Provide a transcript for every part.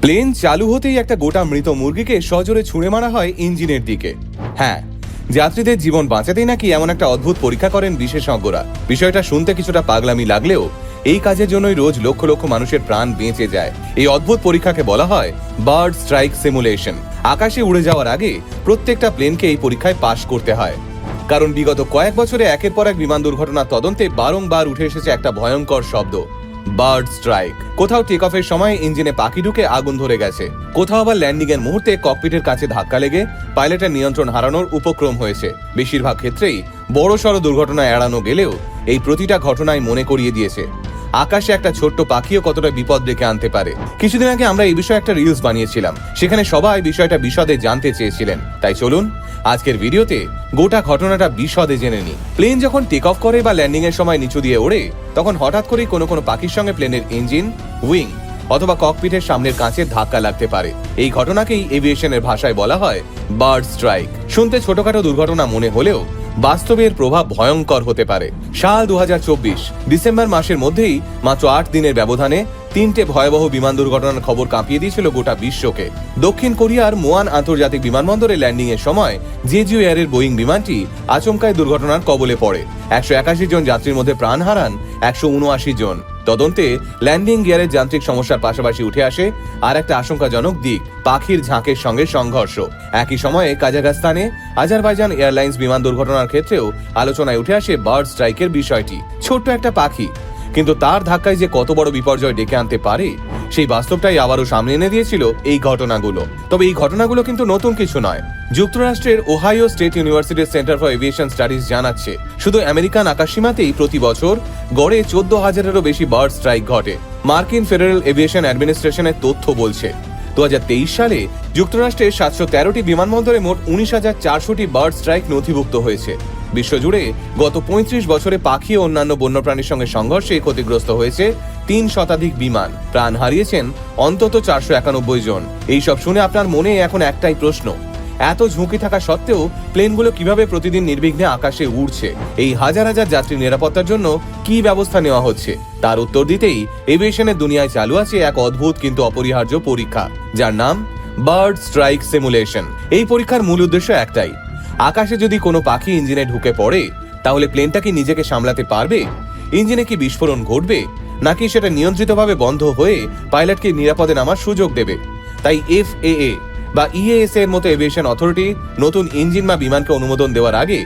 Plane চালু হতেই একটা গোটা মৃত মুরগিকে সজোরে ছুঁড়ে মারা হয় ইঞ্জিনের দিকে। হ্যাঁ, যাত্রীদের জীবন বাঁচাতেই নাকি এমন একটা অদ্ভুত পরীক্ষা করেন বিশেষজ্ঞরা। বিষয়টা শুনতে কিছুটা পাগলামি লাগলেও এই কাজের জন্যই রোজ লক্ষ লক্ষ মানুষের প্রাণ বেঁচে যায়। এই অদ্ভুত পরীক্ষাকে বলা হয় বার্ড স্ট্রাইক সিমুলেশন। আকাশে উড়ে যাওয়ার আগে প্রত্যেকটা প্লেনকে এই পরীক্ষায় পাশ করতে হয়, কারণ বিগত কয়েক বছরে একের পর এক বিমান দুর্ঘটনার তদন্তে বারংবার উঠে এসেছে একটা ভয়ঙ্কর শব্দ, বার্ড স্ট্রাইক। কোথাও টেক অফের সময় ইঞ্জিনে পাখি ঢুকে আগুন ধরে গেছে, কোথাও আবার ল্যান্ডিং এর মুহূর্তে ককপিটের কাছে ধাক্কা লেগে পাইলটের নিয়ন্ত্রণ হারানোর উপক্রম হয়েছে। বেশিরভাগ ক্ষেত্রেই বড়সড় দুর্ঘটনা এড়ানো গেলেও এই প্রতিটা ঘটনায় মনে করিয়ে দিয়েছে আকাশে একটা ছোট্ট পাখিও কতটা বিপদ ডেকে আনতে পারে। কিছুদিন আগে আমরা এই বিষয়ে একটা রিলস বানিয়েছিলাম, সেখানে সবাই বিষয়টা বিশদে জানতে চেয়েছিলেন। তাই চলুন আজকের ভিডিওতে গোটা ঘটনাটা বিশদে জেনে নিই। প্লেন যখন টেক অফ করে বা ল্যান্ডিং এর সময় নিচু দিয়ে ওড়ে, তখন হঠাৎ করেই কোনো কোনো পাখির সঙ্গে প্লেনের ইঞ্জিন, উইং অথবা ককপিটের সামনের কাঁচের ধাক্কা লাগতে পারে। এই ঘটনাকেই এভিয়েশনের ভাষায় বলা হয় বার্ড স্ট্রাইক। শুনতে ছোটখাটো দুর্ঘটনা মনে হলেও বাস্তবের প্রভাব ভয়ঙ্কর হতে পারে। সাল 2024 ডিসেম্বর মাসের মধ্যেই মাত্র 8 দিনের ব্যবধানে 3টে ভয়াবহ বিমান দুর্ঘটনার খবর কাঁপিয়ে দিয়েছিল গোটা বিশ্বকে। দক্ষিণ কোরিয়ার মোয়ান আন্তর্জাতিক বিমানবন্দরে ল্যান্ডিং এর সময় জেজু এয়ারের বোয়িং বিমানটি আচমকায় দুর্ঘটনার কবলে পড়ে। 181 জন যাত্রীর মধ্যে প্রাণ হারান 179 জন। তদন্তে ল্যান্ডিং গিয়ারের যান্ত্রিক সমস্যার পাশাপাশি উঠে আসে আর একটা আশঙ্কাজনক দিক, পাখির ঝাঁকের সঙ্গে সংঘর্ষ। একই সময়ে কাজাখস্তানে আজারবাইজান এয়ারলাইন্স বিমান দুর্ঘটনার ক্ষেত্রেও আলোচনায় উঠে আসে বার্ড স্ট্রাইকের বিষয়টি। ছোট্ট একটা পাখি, কিন্তু তার ধাক্কায় যে কত বড় বিপর্যয় ডেকে আনতে পারে সেই বাস্তবটাই আবারও সামনে এনে দিয়েছিল এই ঘটনাগুলো। তবে এই ঘটনাগুলো কিন্তু নতুন কিছু নয়। যুক্তরাষ্ট্রের ওহাইও স্টেট ইউনিভার্সিটির সেন্টার ফর এভিয়েশন স্টাডিজ জানাচ্ছে, শুধু আমেরিকান আকাশসীমাতেই প্রতি বছর গড়ে 14,000-এরও বেশি বার্ড স্ট্রাইক ঘটে। মার্কিন ফেডারেল এভিয়েশন অ্যাডমিনিস্ট্রেশনের তথ্য বলছে 2023 সালে যুক্তরাষ্ট্রের 713টি বিমানবন্দরে মোট 19,400টি বার্ড স্ট্রাইক নথিভুক্ত হয়েছে। বিশ্বজুড়ে গত 35 বছরে পাখি ও অন্যান্য বন্যপ্রাণীর সঙ্গে সংঘর্ষে ক্ষতিগ্রস্ত হয়েছে 3 শতাধিক বিমান, প্রাণ হারিয়েছেন অন্তত 491 জন। এইসব শুনে আপনার মনে এখন একটাই প্রশ্ন, এত ঝুঁকি থাকা সত্ত্বেও প্লেনগুলো কিভাবে প্রতিদিন নির্বিঘ্নে আকাশে উড়ছে? এই হাজার হাজার যাত্রীর নিরাপত্তার জন্য কি ব্যবস্থা নেওয়া হচ্ছে? তার উত্তর দিতেই এভিয়েশনের দুনিয়ায় চালু আছে এক অদ্ভুত কিন্তু অপরিহার্য পরীক্ষা, যার নাম বার্ড স্ট্রাইক সিমুলেশন। এই পরীক্ষার মূল উদ্দেশ্য একটাই, আকাশে যদি কোনো পাখি ইঞ্জিনে ঢুকে পড়ে তাহলে প্লেনটা কি নিজেকে সামলাতে পারবে? ইঞ্জিনে কি বিস্ফোরণ ঘটবে, নাকি সেটা নিয়ন্ত্রিতভাবে বন্ধ হয়ে পাইলটকে নিরাপদে নামার সুযোগ দেবে? তাই FAA বা EASA এর মতো এভিয়েশন অথরিটি নতুন ইঞ্জিন বা বিমানকে অনুমোদন দেওয়ার আগে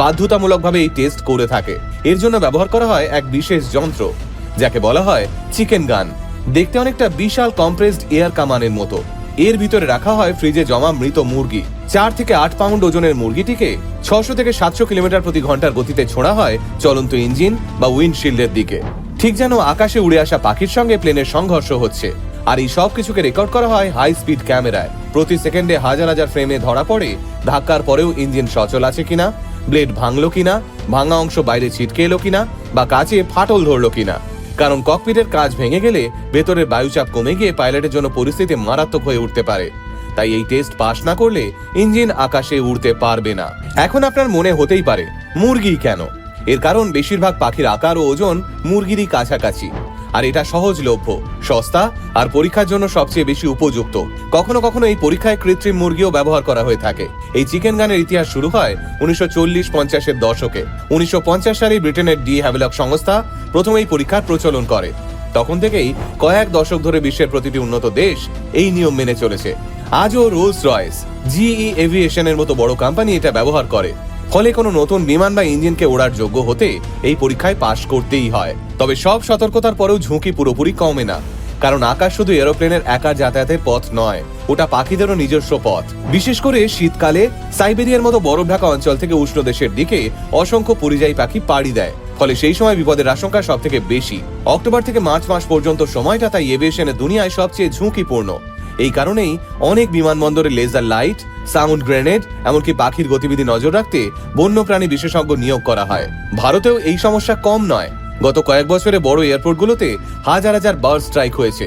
বাধ্যতামূলকভাবে এই টেস্ট করে থাকে। এর জন্য ব্যবহার করা হয় এক বিশেষ যন্ত্র, যাকে বলা হয় চিকেন গান। দেখতে অনেকটা বিশাল কম্প্রেসড এয়ার কামানের মতো। এর ভিতরে রাখা হয় ফ্রিজে জমা মৃত মুরগি। 4 থেকে 8 পাউন্ড ওজনের মুরগিটিকে 600 থেকে 700 কিলোমিটার প্রতি ঘন্টার গতিতে ছোড়া হয় চলন্ত ইঞ্জিন বা উইন্ডশিল্ডের দিকে, ঠিক যেন আকাশে উড়ে আসা পাখির সঙ্গে প্লেনের সংঘর্ষ হচ্ছে। আর এই সব কিছুকে রেকর্ড করা হয় হাই স্পিড ক্যামেরায়। প্রতি সেকেন্ডে হাজার হাজার ফ্রেমে ধরা পড়ে ধাক্কার পরেও ইঞ্জিন সচল আছে কিনা, ব্লেড ভাঙলো কিনা, ভাঙা অংশ বাইরে ছিটকে এলো কিনা, বা কাছে ফাটল ধরলো কিনা। কারণ ককপিটের কাজ ভেঙে গেলে ভেতরের বায়ুচাপ কমে গিয়ে পাইলটের জন্য পরিস্থিতি মারাত্মক হয়ে উঠতে পারে। তাই এই টেস্ট পাস না করলে ইঞ্জিন আকাশে উড়তে পারবে না। এখন আপনার মনে হতেই পারে, মুরগি কেন? এর কারণ বেশিরভাগ পাখির আকার ও ওজন মুরগিরই কাছাকাছি, আর এটা সহজলভ্য, সস্তা আর পরীক্ষার জন্য সবচেয়ে বেশি উপযুক্ত। কখনো কখনো এই পরীক্ষায় কৃত্রিম মুরগিও ব্যবহার করা হয়ে থাকে। এই চিকেন গানের ইতিহাস শুরু হয় 1940-50-এর দশকে। 1950 সালে ব্রিটেনের ডি হ্যাভেলক সংস্থা প্রথম এই পরীক্ষার প্রচলন করে। তখন থেকেই কয়েক দশক ধরে বিশ্বের প্রতিটি উন্নত দেশ এই নিয়ম মেনে চলেছে। আজও রোলস রয়েস, GE এভিয়েশনের মতো বড় কোম্পানি এটা ব্যবহার করে। ফলে কোনো নতুন বিমান বা ইঞ্জিনকে ওড়ার যোগ্য হতে এই পরীক্ষায় পাশ করতেই হয়। তবে সব সতর্কতার পরেও ঝুঁকি পুরোপুরি কমে না, কারণ আকাশ শুধু এরোপ্লেনের একা যাতায়াতের পথ নয়, ওটা পাখিদেরও নিজস্ব পথ। বিশেষ করে শীতকালে সাইবেরিয়ার মতো বরফ ঢাকা অঞ্চল থেকে উষ্ণ দেশের দিকে অসংখ্য পরিযায়ী পাখি পাড়ি দেয়। ফলে সেই সময় বিপদের আশঙ্কা সব থেকে বেশি। অক্টোবর থেকে মার্চ মাস পর্যন্ত সময়টা তাই এভিয়েশনের দুনিয়ায় সবচেয়ে ঝুঁকিপূর্ণ। এই কারণেই অনেক বিমানবন্দরে লেজার লাইট, সাউন্ড গ্রেনেড, এমনকি পাখির গতিবিধি নজর রাখতে বন্যপ্রাণী বিশেষজ্ঞ নিয়োগ করা হয়। ভারতেও এই সমস্যা কম নয়। গত কয়েক বছরে বড় এয়ারপোর্টগুলোতে হাজার হাজার বার্ড স্ট্রাইক হয়েছে।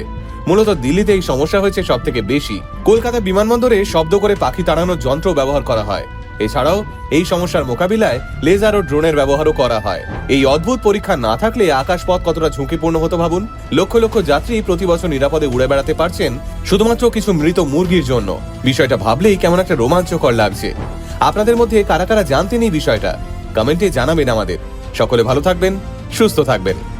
মূলত দিল্লিতে এই সমস্যা হয়েছে সব থেকে বেশি। কলকাতা বিমানবন্দরে শব্দ করে পাখি তাড়ানোর যন্ত্র ব্যবহার করা হয়। এছাড়াও এই সমস্যার মোকাবিলায় লেজার ও ড্রোনের ব্যবহারও করা হয়। এই অদ্ভুত পরীক্ষা না থাকলে আকাশপথ কতটা ঝুঁকিপূর্ণ হতো ভাবুন। লক্ষ লক্ষ যাত্রী প্রতি বছর নিরাপদে উড়ে বেড়াতে পারছেন শুধুমাত্র কিছু মৃত মুরগির জন্য। বিষয়টা ভাবলেই কেমন একটা রোমাঞ্চকর লাগছে। আপনাদের মধ্যে কারা কারা জানতেন এই বিষয়টা? কমেন্টে জানাবেন আমাদের। সকলে ভালো থাকবেন, সুস্থ থাকবেন।